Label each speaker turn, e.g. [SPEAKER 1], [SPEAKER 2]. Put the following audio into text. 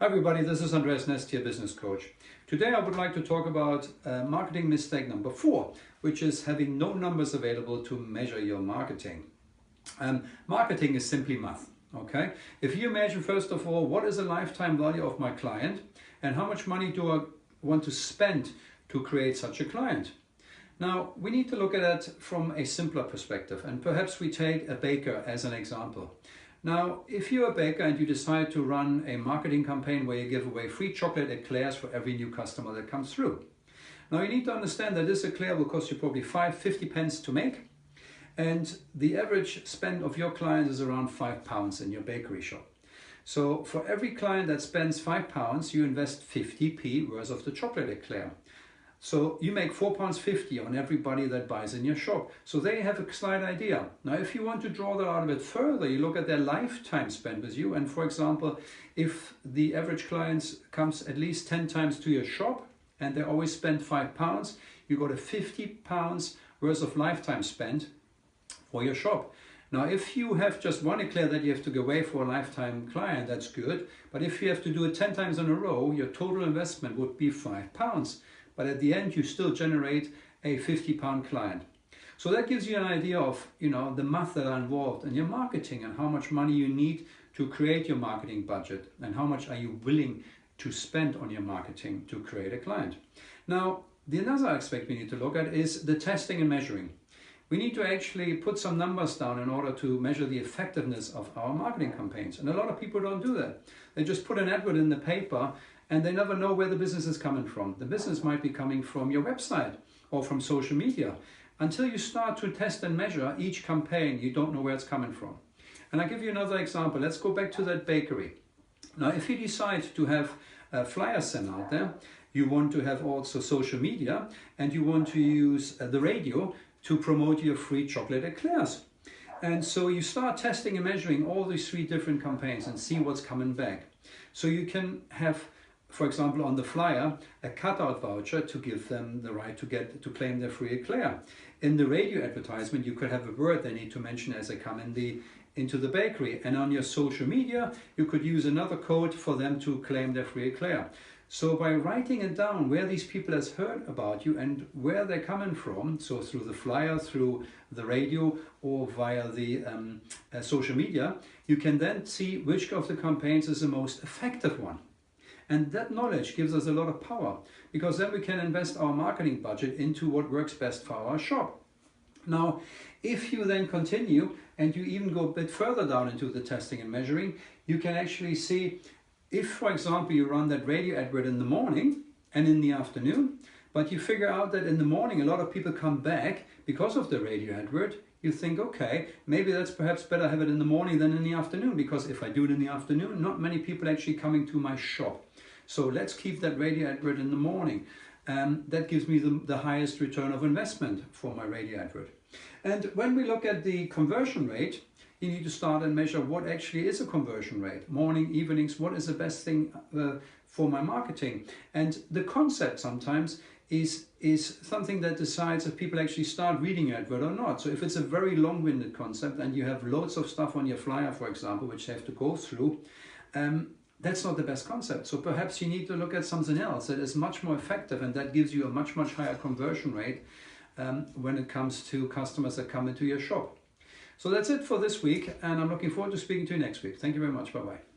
[SPEAKER 1] Hi everybody, this is Andreasnest, your business coach. Today I would like to talk about marketing mistake number 4, which is having no numbers available to measure your marketing. Marketing is simply math, okay? If you imagine first of all, what is the lifetime value of my client and how much money do I want to spend to create such a client? Now, we need to look at it from a simpler perspective, and perhaps we take a baker as an example. Now, if you're a baker and you decide to run a marketing campaign where you give away free chocolate eclairs for every new customer that comes through. Now, you need to understand that this eclair will cost you probably 50 pence to make, and the average spend of your client is around £5 in your bakery shop. So for every client that spends £5, you invest 50p worth of the chocolate eclair. So you make £4.50 on everybody that buys in your shop. So there you have a slight idea. Now, if you want to draw that out a bit further, you look at their lifetime spent with you. And for example, if the average client comes at least 10 times to your shop and they always spend £5, you got a £50 worth of lifetime spent for your shop. Now, if you have just one eclair that you have to give away for a lifetime client, that's good. But if you have to do it 10 times in a row, your total investment would be £5. But at the end, you still generate a £50 client. So that gives you an idea of, the math that are involved in your marketing and how much money you need to create your marketing budget and how much are you willing to spend on your marketing to create a client. Now, the another aspect we need to look at is the testing and measuring. We need to actually put some numbers down in order to measure the effectiveness of our marketing campaigns. And a lot of people don't do that. They just put an advert in the paper and they never know where the business is coming from. The business might be coming from your website or from social media. Until you start to test and measure each campaign, you don't know where it's coming from. And I'll give you another example. Let's go back to that bakery. Now, if you decide to have flyers sent out there, you want to have also social media, and you want to use the radio to promote your free chocolate eclairs. And so you start testing and measuring all these 3 different campaigns and see what's coming back. So you can have, for example, on the flyer, a cutout voucher to give them the right to claim their free eclair. In the radio advertisement, you could have a word they need to mention as they come into the bakery. And on your social media, you could use another code for them to claim their free eclair. So by writing it down where these people has heard about you and where they're coming from, so through the flyer, through the radio, or via the social media, you can then see which of the campaigns is the most effective one. And that knowledge gives us a lot of power, because then we can invest our marketing budget into what works best for our shop. Now, if you then continue and you even go a bit further down into the testing and measuring, you can actually see if, for example, you run that radio advert in the morning and in the afternoon, but you figure out that in the morning a lot of people come back because of the radio advert, you think, okay, maybe that's perhaps better have it in the morning than in the afternoon, because if I do it in the afternoon, not many people actually coming to my shop. So let's keep that radio advert in the morning. That gives me the highest return of investment for my radio advert. And when we look at the conversion rate, you need to start and measure what actually is a conversion rate. Morning, evenings, what is the best thing for my marketing? And the concept sometimes is something that decides if people actually start reading your advert or not. So if it's a very long-winded concept and you have loads of stuff on your flyer, for example, which they have to go through, that's not the best concept. So perhaps you need to look at something else that is much more effective and that gives you a much higher conversion rate when it comes to customers that come into your shop. So that's it for this week, and I'm looking forward to speaking to you next week. Thank you very much. Bye-bye.